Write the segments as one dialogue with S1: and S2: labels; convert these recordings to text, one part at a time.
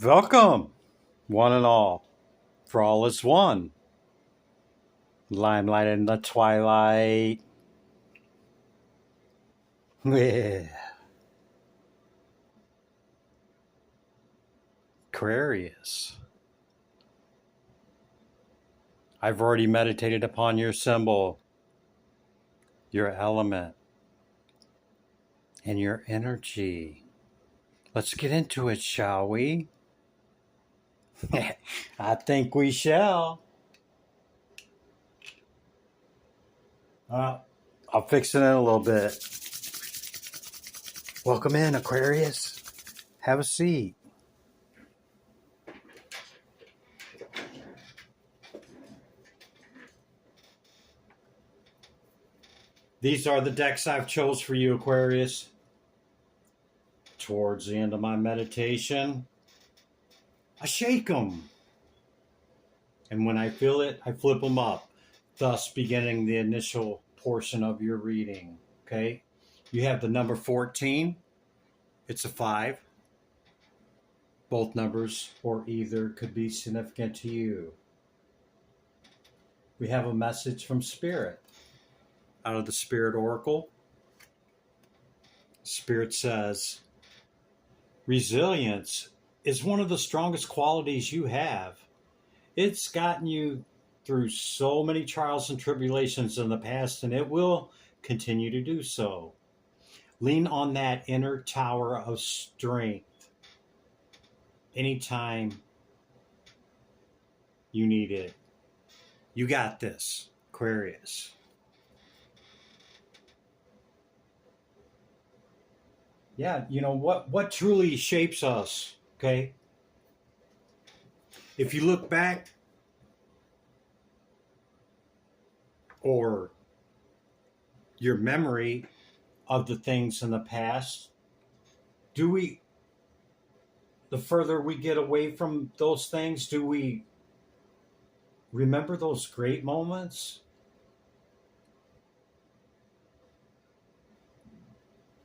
S1: Welcome, one and all, for all is one. Limelight in the twilight. Yeah. Aquarius. I've already meditated upon your symbol, your element, and your energy. Let's get into it, shall we? I think we shall. Uh, I'll fix it in a little bit. Welcome in, Aquarius. Have a seat. These are the decks I've chose for you, Aquarius. Towards the end of my meditation, I shake them. And when I feel it, I flip them up, thus beginning the initial portion of your reading. Okay? You have the number 14. It's a 5. Both numbers or either could be significant to you. We have a message from Spirit out of the Spirit Oracle. Spirit says, resilience is one of the strongest qualities you have. It's gotten you through so many trials and tribulations in the past, and it will continue to do so. Lean on that inner tower of strength anytime you need it. You got this, Aquarius. Yeah, you know what truly shapes us, okay? If you look back or your memory of the things in the past, the further we get away from those things, do we remember those great moments?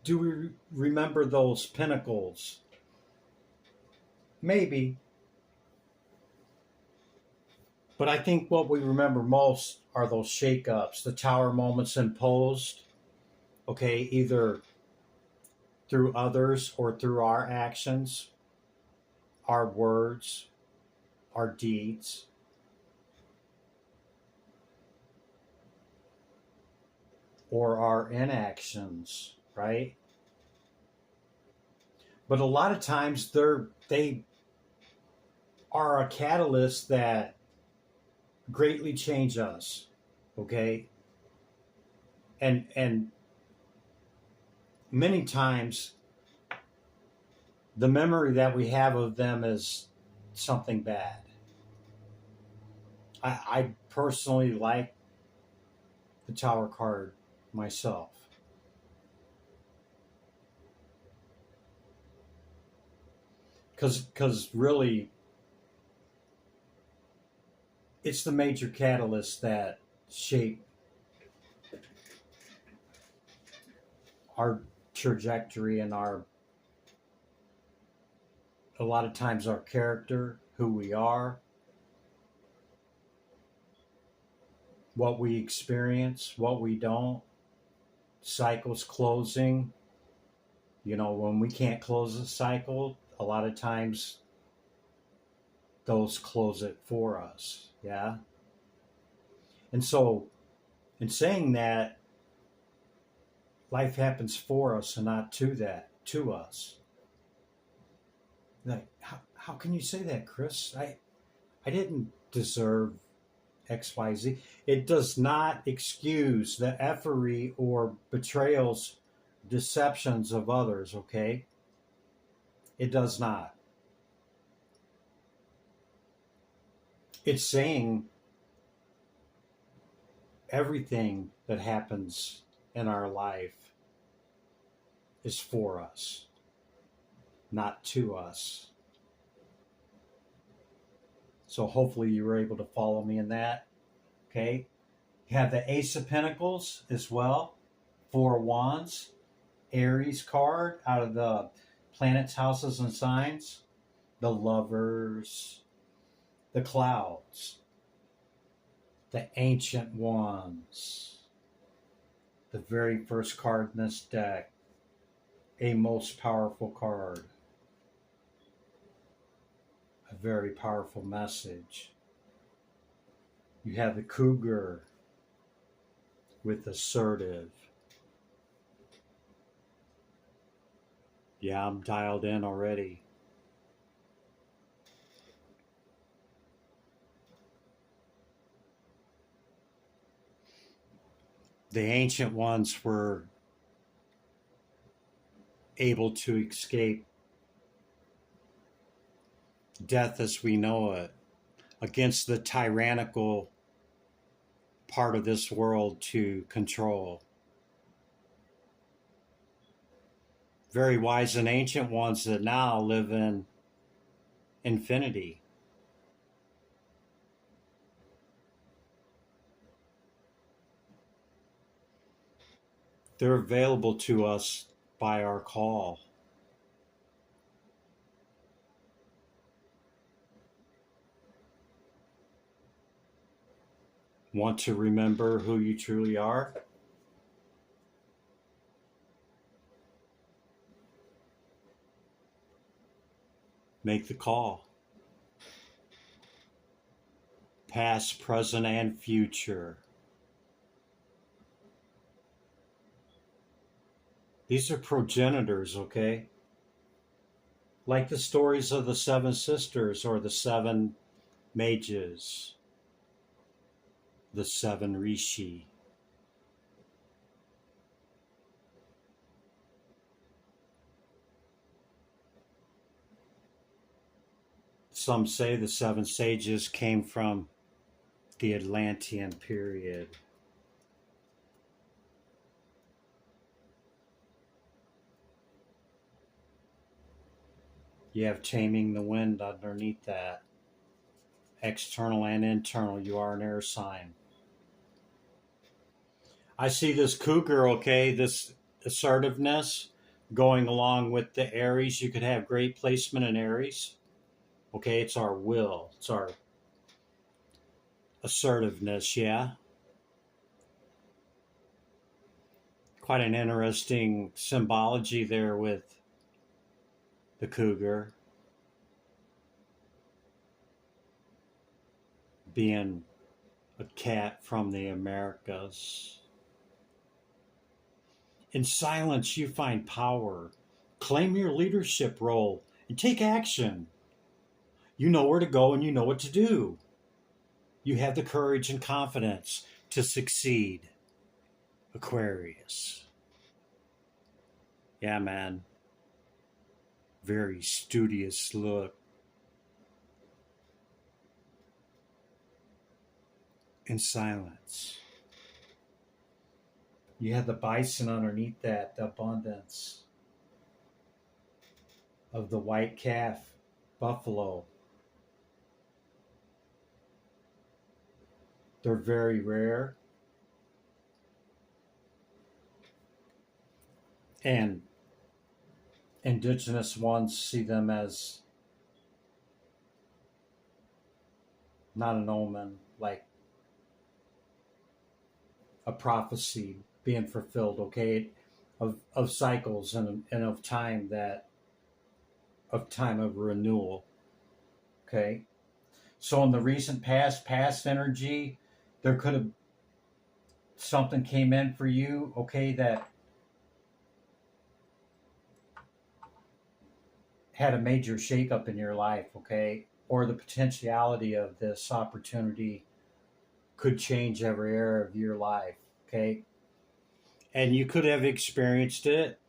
S1: Do we remember those pinnacles? Maybe. But I think what we remember most are those shake-ups, the tower moments imposed, okay, either through others or through our actions, our words, our deeds. Or our inactions, right? But a lot of times they are a catalyst that greatly change us, okay? And many times the memory that we have of them is something bad. I personally like the Tower card myself. Because really, it's the major catalyst that shape our trajectory and a lot of times our character, who we are, what we experience, what we don't, cycles closing. You know, when we can't close a cycle, a lot of times those close it for us. Yeah. And so, in saying that, life happens for us and not to us. Like, how can you say that, Chris? I didn't deserve XYZ. It does not excuse the effery or betrayals, deceptions of others, okay? It does not. It's saying everything that happens in our life is for us, not to us. So hopefully you were able to follow me in that. Okay. You have the Ace of Pentacles as well. 4 of Wands. Aries card out of the planets, houses, and signs. the Lovers, the Clouds, the Ancient Ones, the very first card in this deck, a most powerful card, a very powerful message. You have the Cougar with assertive. Yeah, I'm dialed in already. The Ancient Ones were able to escape death as we know it against the tyrannical part of this world to control. Very wise and ancient ones that now live in infinity. They're available to us by our call. Want to remember who you truly are? Make the call. Past, present, and future. These are progenitors, okay? Like the stories of the seven sisters or the seven mages, the seven rishi. Some say the seven sages came from the Atlantean period. You have taming the wind underneath that. External and internal, you are an air sign. I see this cougar, okay, this assertiveness going along with the Aries. You could have great placement in Aries. Okay, it's our will, it's our assertiveness, yeah. Quite an interesting symbology there with the cougar being a cat from the Americas. In silence, you find power. Claim your leadership role and take action. You know where to go and you know what to do. You have the courage and confidence to succeed. Aquarius. Yeah, man. Very studious look. In silence. You have the bison underneath that, the abundance of the white calf, buffalo. They're very rare. And indigenous ones see them as not an omen, like a prophecy being fulfilled, okay, of cycles and of time that of time of renewal. Okay. So in the recent past energy, there could have something came in for you, okay, that had a major shakeup in your life, okay, or the potentiality of this opportunity could change every area of your life, okay, and you could have experienced it.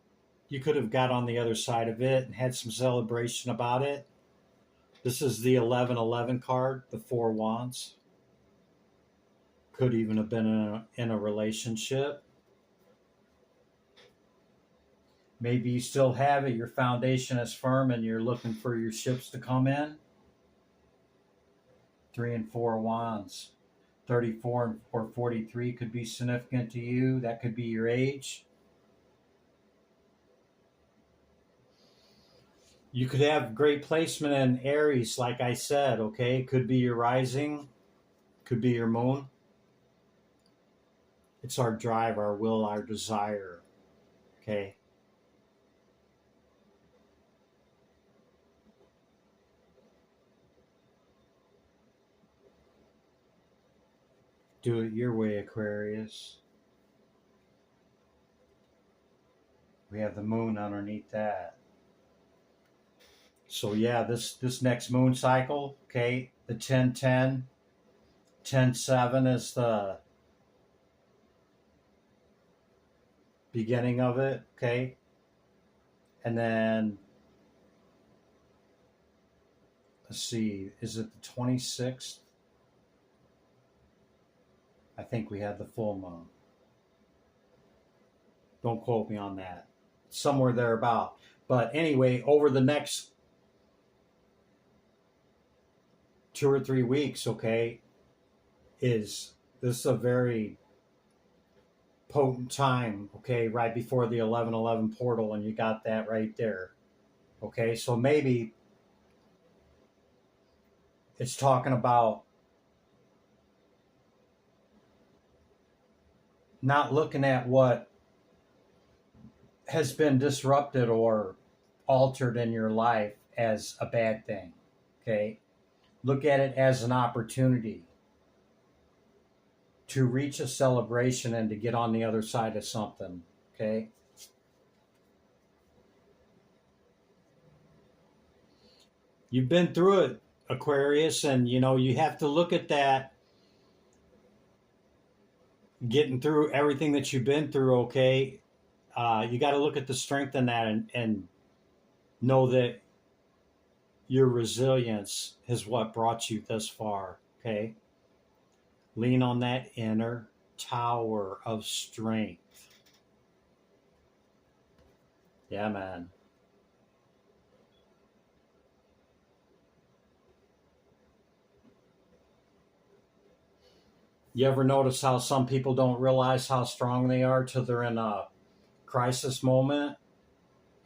S1: You could have got on the other side of it and had some celebration about it. This is the 1111 card, the Four Wands. Could even have been in a relationship. Maybe you still have it, your foundation is firm and you're looking for your ships to come in. 3 and 4 Wands. 34 or 43 could be significant to you. That could be your age. You could have great placement in Aries, like I said, okay? Could be your rising, could be your moon. It's our drive, our will, our desire, okay? Do it your way, Aquarius. We have the moon underneath that. So yeah, this next moon cycle, okay, the 10-10, 10-7 is the beginning of it, okay? And then let's see, is it the 26th? I think we had the full moon. Don't quote me on that. Somewhere thereabout. But anyway, over the next 2 or 3 weeks, okay, is this is a very potent time, okay, right before the 11/11 portal, and you got that right there. Okay, so maybe it's talking about not looking at what has been disrupted or altered in your life as a bad thing. Okay, look at it as an opportunity to reach a celebration and to get on the other side of something. Okay, you've been through it, Aquarius, and you know you have to look at that, getting through everything that you've been through. Okay, you got to look at the strength in that, and know that your resilience is what brought you this far. Okay, lean on that inner tower of strength. Yeah, man. You ever notice how some people don't realize how strong they are till they're in a crisis moment,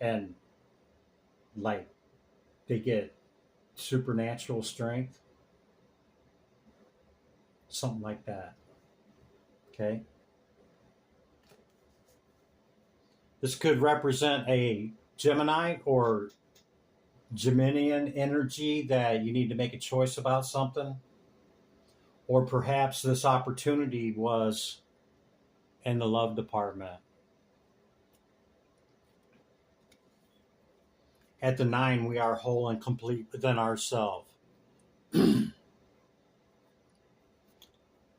S1: and like they get supernatural strength? Something like that. Okay. This could represent a Gemini or Geminian energy that you need to make a choice about something. Or perhaps this opportunity was in the love department. At the 9, we are whole and complete within ourselves.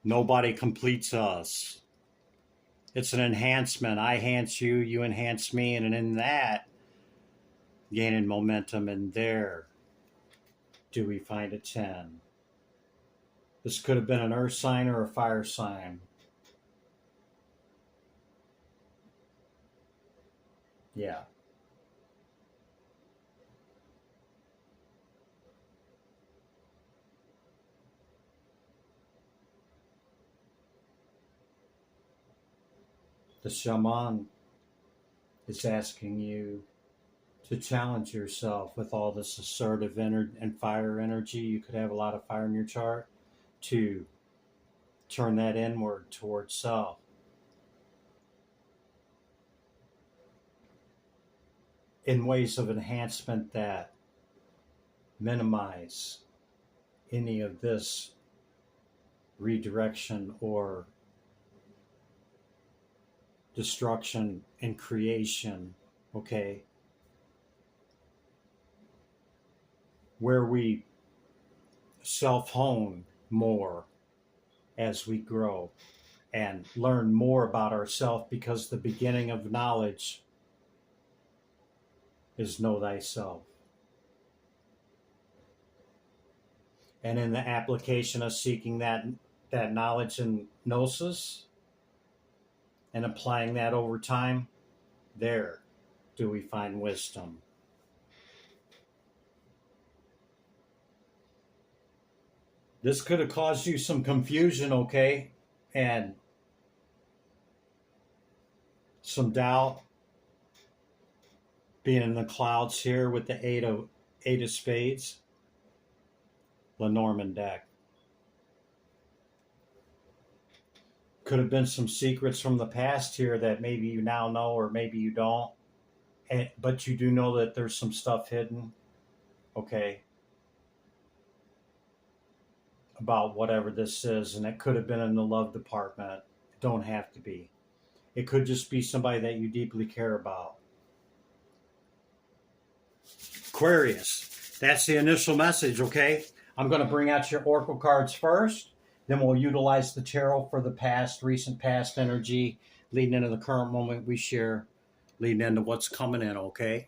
S1: Nobody completes us. It's an enhancement. I enhance you, you enhance me, and in that, gaining momentum, and there do we find a 10. This could have been an earth sign or a fire sign. Yeah. The shaman is asking you to challenge yourself with all this assertive and fire energy. You could have a lot of fire in your chart, to turn that inward towards self. In ways of enhancement that minimize any of this redirection or destruction and creation, okay? Where we self hone more as we grow and learn more about ourselves, because the beginning of knowledge is know thyself. And in the application of seeking that knowledge and gnosis and applying that over time, there do we find wisdom. This could have caused you some confusion, okay? And some doubt. being in the clouds here with the eight of spades, Lenormand deck. Could have been some secrets from the past here that maybe you now know or maybe you don't. But you do know that there's some stuff hidden, okay, about whatever this is. And it could have been in the love department. It don't have to be. It could just be somebody that you deeply care about. Aquarius, that's the initial message, okay? I'm going to bring out your oracle cards first. Then we'll utilize the tarot for the past, recent past energy, leading into the current moment we share, leading into what's coming in, okay?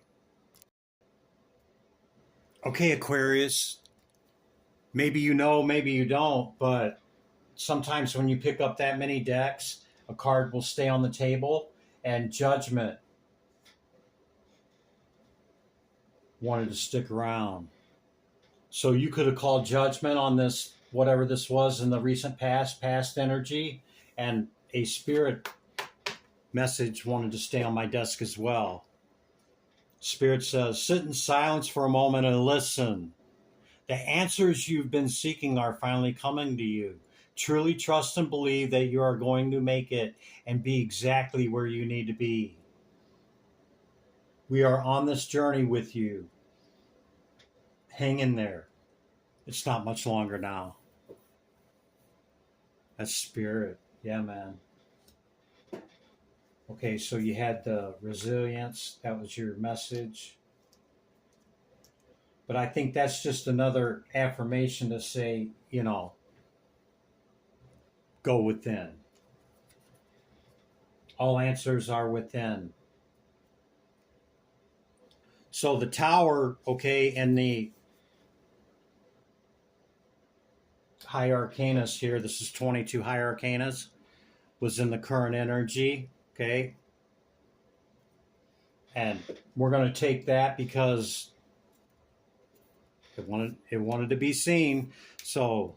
S1: Okay, Aquarius, maybe you know, maybe you don't, but sometimes when you pick up that many decks, a card will stay on the table, and Judgment wanted to stick around. So you could have called Judgment on this, whatever this was in the recent past energy, and a spirit message wanted to stay on my desk as well. Spirit says, sit in silence for a moment and listen. The answers you've been seeking are finally coming to you. Truly trust and believe that you are going to make it and be exactly where you need to be. We are on this journey with you. Hang in there. It's not much longer now. That's Spirit. Yeah, man. Okay, so you had the resilience. That was your message. But I think that's just another affirmation to say, go within. All answers are within. So the Tower, okay, and the High Arcanas here, this is 22 High Arcanas, was in the current energy, okay? And we're going to take that because it wanted to be seen. So,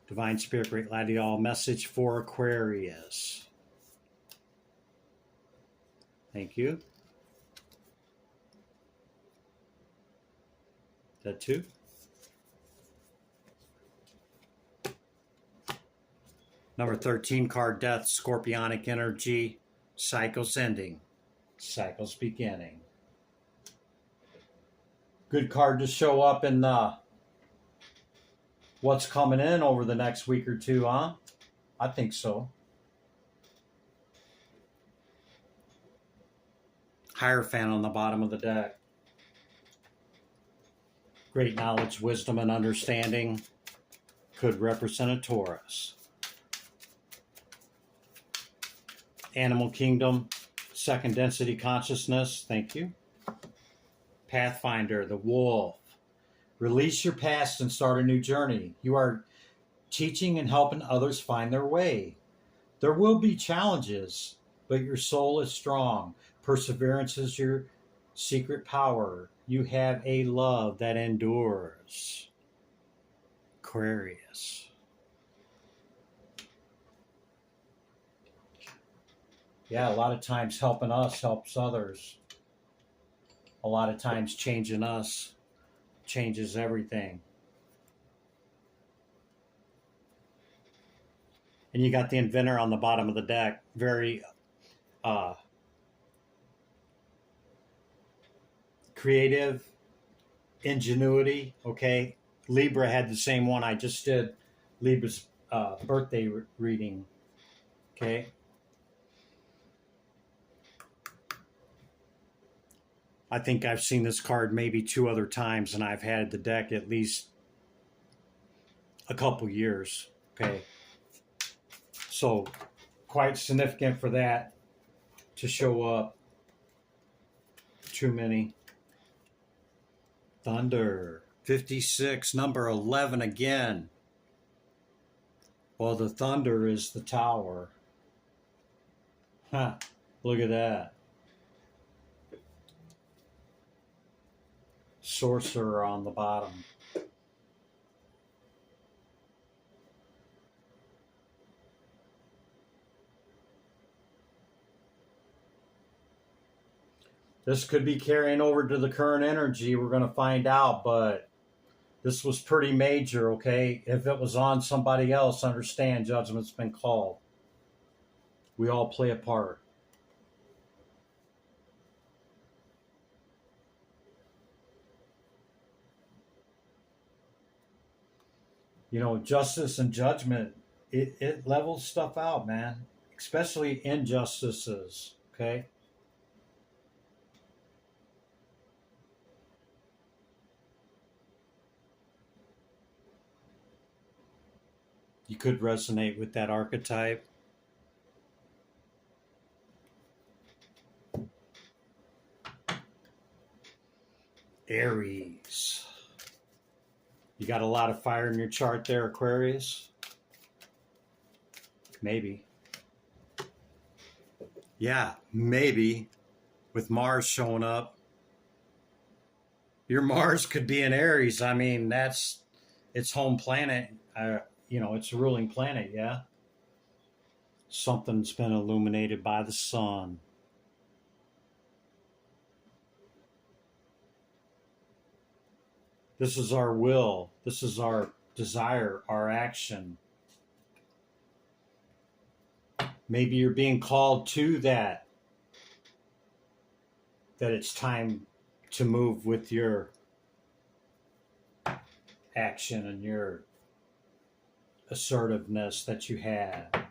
S1: Divine Spirit, Great Light, y'all, message for Aquarius. Thank you. That too. Number 13 card, Death, Scorpionic energy, cycles ending, cycles beginning. Good card to show up in what's coming in over the next week or two, huh? I think so. Hierophant on the bottom of the deck. Great knowledge, wisdom, and understanding could represent a Taurus. Animal Kingdom, second density consciousness, thank you. Pathfinder, the wolf. Release your past and start a new journey. You are teaching and helping others find their way. There will be challenges, but your soul is strong. Perseverance is your secret power. You have a love that endures. Aquarius. Yeah, a lot of times helping us helps others. A lot of times changing us changes everything. And you got the Inventor on the bottom of the deck. Very creative, ingenuity, okay? Libra had the same one. I just did Libra's birthday reading, okay? I think I've seen this card maybe 2 other times, and I've had the deck at least a couple years, okay? So quite significant for that to show up. Too many. Thunder, 56, number 11 again. Well, the thunder is the tower. Huh, look at that. Sorcerer on the bottom. This could be carrying over to the current energy. We're going to find out, but this was pretty major, okay? If it was on somebody else, understand judgment's been called. We all play a part. You know, justice and judgment, it levels stuff out, man. Especially injustices, okay? You could resonate with that archetype. Aries. You got a lot of fire in your chart there, Aquarius? Maybe. Yeah, maybe. With Mars showing up. Your Mars could be in Aries. I mean, that's its home planet. It's a ruling planet, yeah? Something's been illuminated by the sun. This is our will. This is our desire, our action. Maybe you're being called to that it's time to move with your action and your assertiveness that you had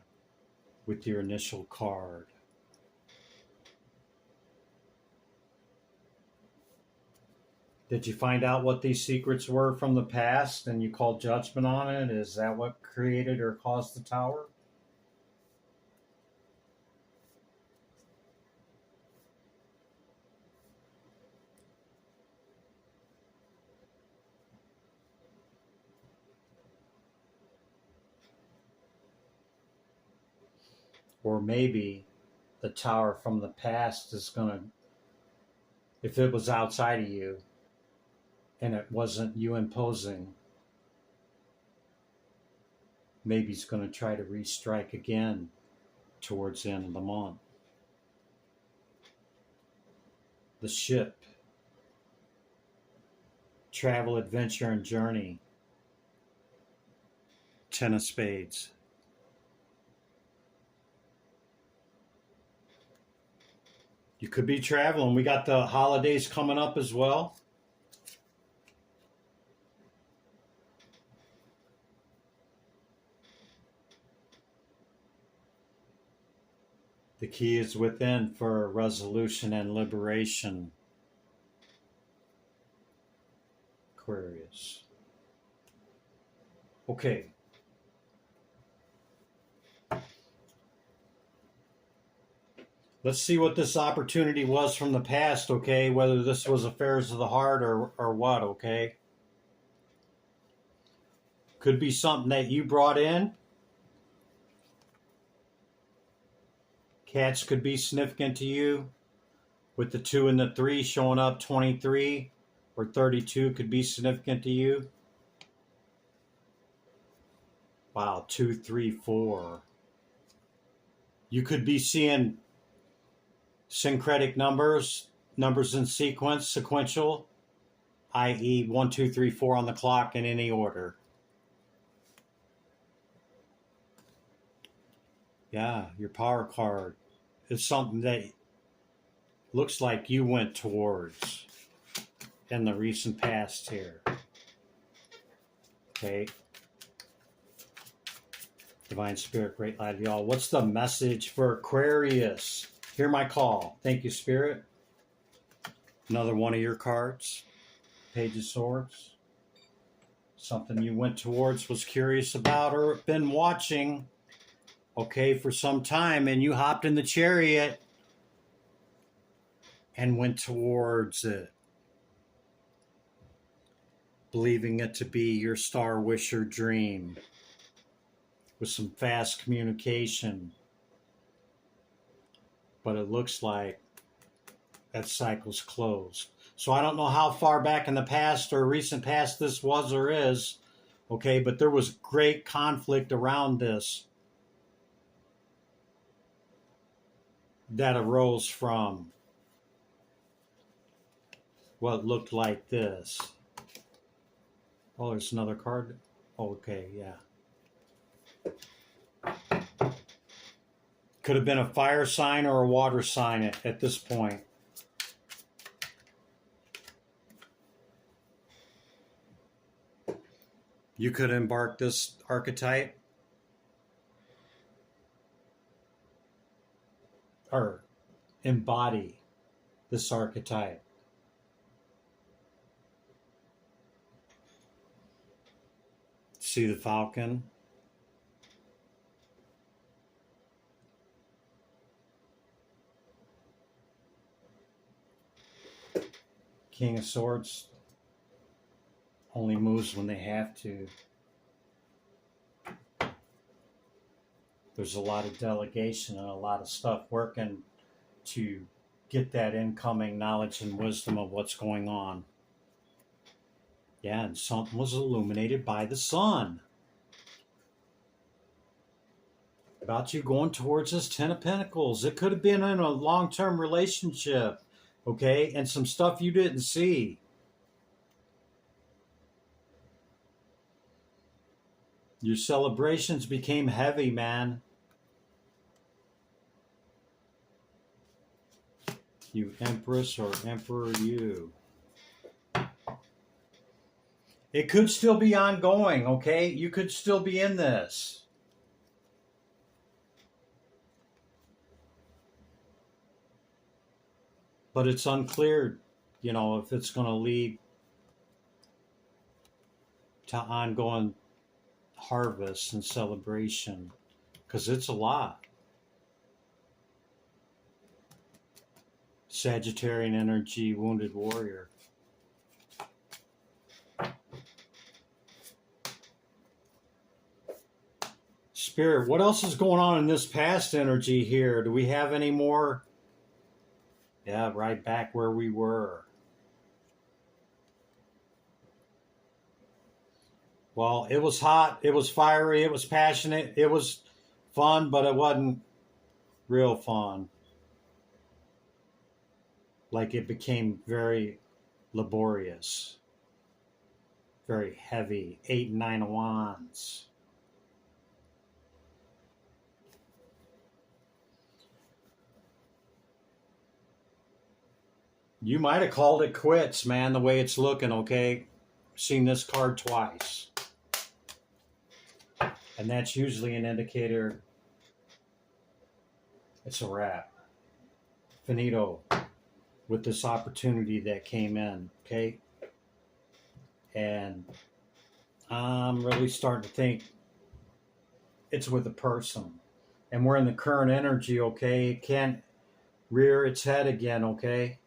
S1: with your initial card. Did you find out what these secrets were from the past and you called judgment on it? Is that what created or caused the tower? Or maybe the tower from the past is going to, if it was outside of you and it wasn't you imposing, maybe it's going to try to restrike again towards the end of the month. The ship, travel, adventure, and journey. 10 of spades. You could be traveling. We got the holidays coming up as well. The key is within for resolution and liberation. Aquarius. Okay. Let's see what this opportunity was from the past, okay? Whether this was affairs of the heart or what, okay? Could be something that you brought in. Cats could be significant to you. With the 2 and the 3 showing up, 23 or 32 could be significant to you. Wow, 2, 3, 4. You could be seeing syncretic numbers in sequence, sequential, i.e. 1, 2, 3, 4 on the clock in any order. Yeah, your power card is something that looks like you went towards in the recent past here. Okay. Divine Spirit, great light of y'all. What's the message for Aquarius? Hear my call. Thank you, Spirit. Another one of your cards. Page of Swords. Something you went towards, was curious about, or been watching, okay, for some time, and you hopped in the chariot and went towards it, believing it to be your star wish or dream, with some fast communication. But it looks like that cycle's closed. So I don't know how far back in the past or recent past this was or is, okay, but there was great conflict around this that arose from what looked like this. Oh, there's another card. Okay, yeah. Could have been a fire sign or a water sign at this point. You could embark this archetype or embody this archetype. See the falcon? King of Swords only moves when they have to. There's a lot of delegation and a lot of stuff working to get that incoming knowledge and wisdom of what's going on. Yeah, and something was illuminated by the sun. About you going towards this Ten of Pentacles. It could have been in a long-term relationship, okay? And some stuff you didn't see. Your celebrations became heavy, man. You Empress or Emperor, you. It could still be ongoing, okay? You could still be in this. But it's unclear, you know, if it's going to lead to ongoing harvest and celebration, because it's a lot. Sagittarian energy, wounded warrior. Spirit, what else is going on in this past energy here? Do we have any more? Yeah, right back where we were. Well, it was hot, it was fiery, it was passionate, it was fun, but it wasn't real fun. Like it became very laborious, very heavy. 8 and 9 of Wands. You might have called it quits, man, the way it's looking, okay? Seen this card twice. And that's usually an indicator it's a wrap. Finito with this opportunity that came in, okay? And I'm really starting to think it's with a person. And we're in the current energy, okay? It can't rear its head again, okay?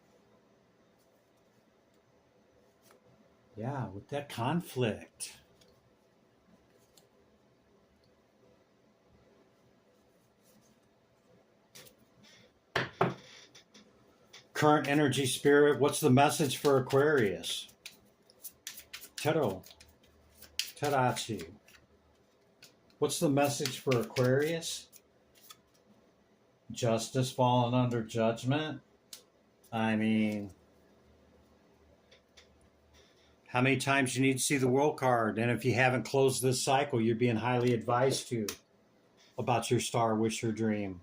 S1: Yeah, with that conflict. Current energy, spirit. What's the message for Aquarius? Tero. Terachi. What's the message for Aquarius? Justice falling under judgment. I mean, how many times you need to see the World card? And if you haven't closed this cycle, you're being highly advised to about your star, wish, or dream.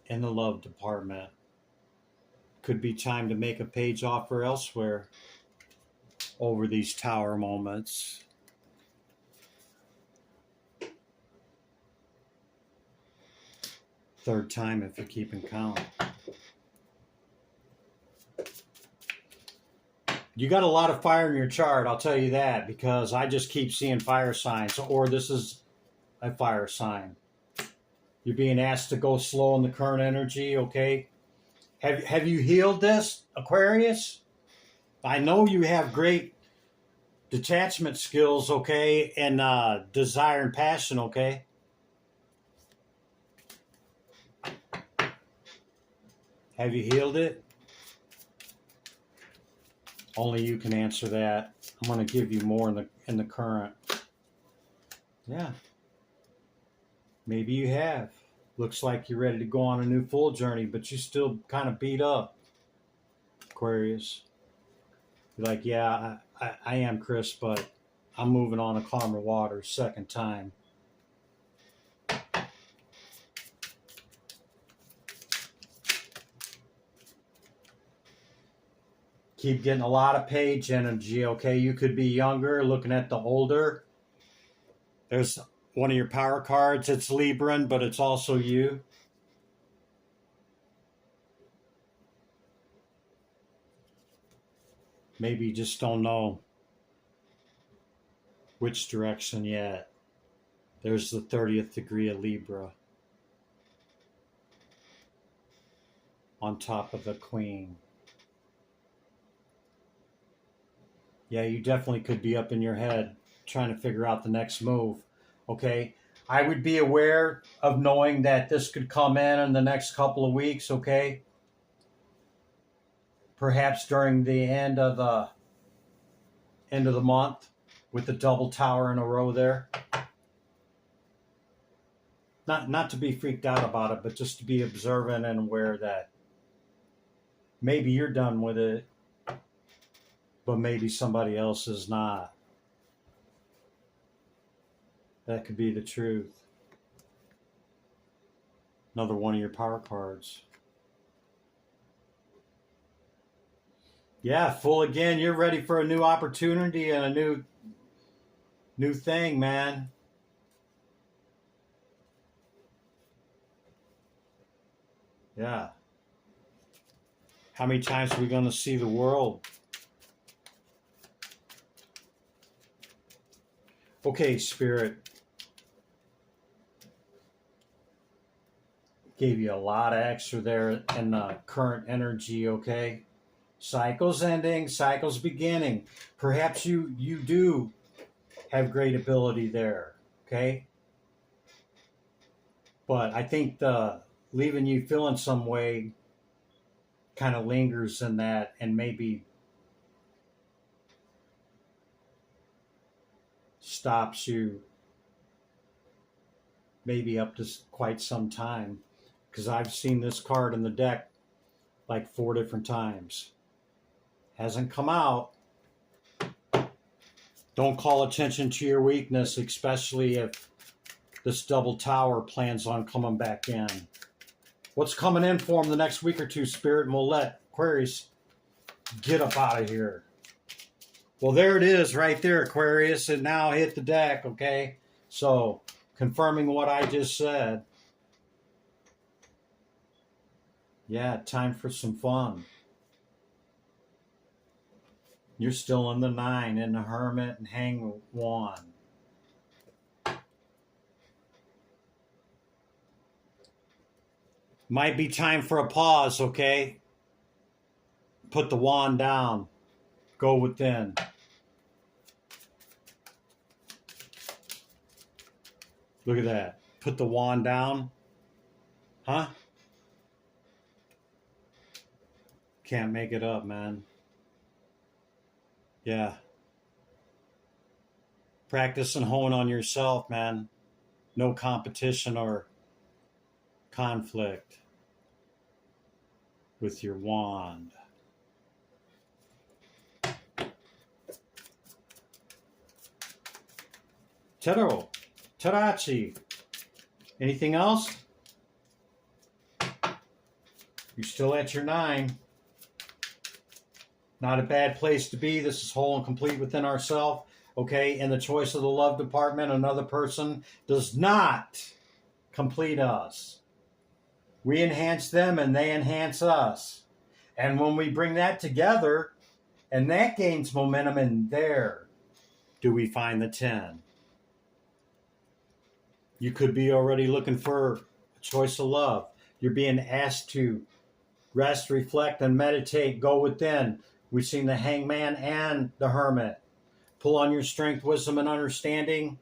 S1: In the love department. Could be time to make a page offer elsewhere over these tower moments. Third time if you're keeping count. You got a lot of fire in your chart, I'll tell you that, because I just keep seeing fire signs, or this is a fire sign. You're being asked to go slow in the current energy, okay? Have you healed this, Aquarius? I know you have great detachment skills, okay, and desire and passion, okay? Have you healed it? Only you can answer that. I'm going to give you more in the current. Yeah. Maybe you have. Looks like you're ready to go on a new full journey, but you still kind of beat up, Aquarius. You're like, yeah, I am Chris, but I'm moving on to calmer waters second time. Keep getting a lot of page energy, okay? You could be younger, looking at the older. There's one of your power cards. It's Libran, but it's also you. Maybe you just don't know which direction yet. There's the 30th degree of Libra on top of the Queen. Yeah, you definitely could be up in your head trying to figure out the next move. Okay, I would be aware of knowing that this could come in the next couple of weeks. Okay, perhaps during the end of the month with the double tower in a row there. Not to be freaked out about it, but just to be observant and aware that maybe you're done with it, but maybe somebody else is not. That could be the truth. Another one of your power cards. Yeah, full again. You're ready for a new opportunity and a new thing, man. Yeah. How many times are we going to see the world? Okay, Spirit. Gave you a lot of extra there in the current energy, okay? Cycles ending, cycles beginning. Perhaps you do have great ability there, okay? But I think the leaving you feeling some way kind of lingers in that and maybe stops you maybe up to quite some time, because I've seen this card in the deck like 4 different times. Hasn't come out. Don't call attention to your weakness, especially if this double tower plans on coming back in. What's coming in for him the next week or two, Spirit? And we'll let Aquarius get up out of here. Well, there it is right there, Aquarius. It now hit the deck, okay? So, confirming what I just said. Yeah, time for some fun. You're still in the 9, in the Hermit and Hang 1. Might be time for a pause, okay? Put the wand down. Go within. Look at that. Put the wand down. Huh? Can't make it up, man. Yeah. Practice and hone on yourself, man. No competition or conflict with your wand. Tero, Tarachi. Anything else? You're still at your 9. Not a bad place to be. This is whole and complete within ourselves. Okay, in the choice of the love department, another person does not complete us. We enhance them and they enhance us. And when we bring that together and that gains momentum, and there do we find the 10. You could be already looking for a choice of love. You're being asked to rest, reflect, and meditate. Go within. We've seen the Hangman and the Hermit. Pull on your strength, wisdom, and understanding.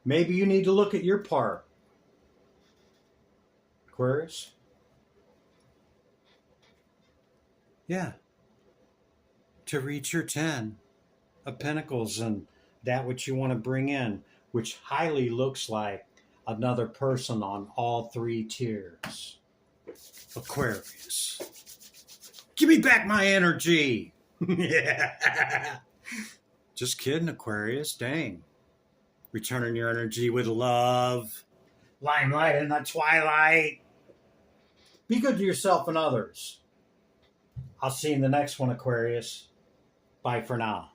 S1: Maybe you need to look at your part, Aquarius. Yeah. To reach your 10 of Pentacles and that which you want to bring in, which highly looks like another person on all three tiers. Aquarius. Give me back my energy. Yeah. Just kidding, Aquarius. Dang. Returning your energy with love. Limelight in the twilight. Be good to yourself and others. I'll see you in the next one, Aquarius. Bye for now.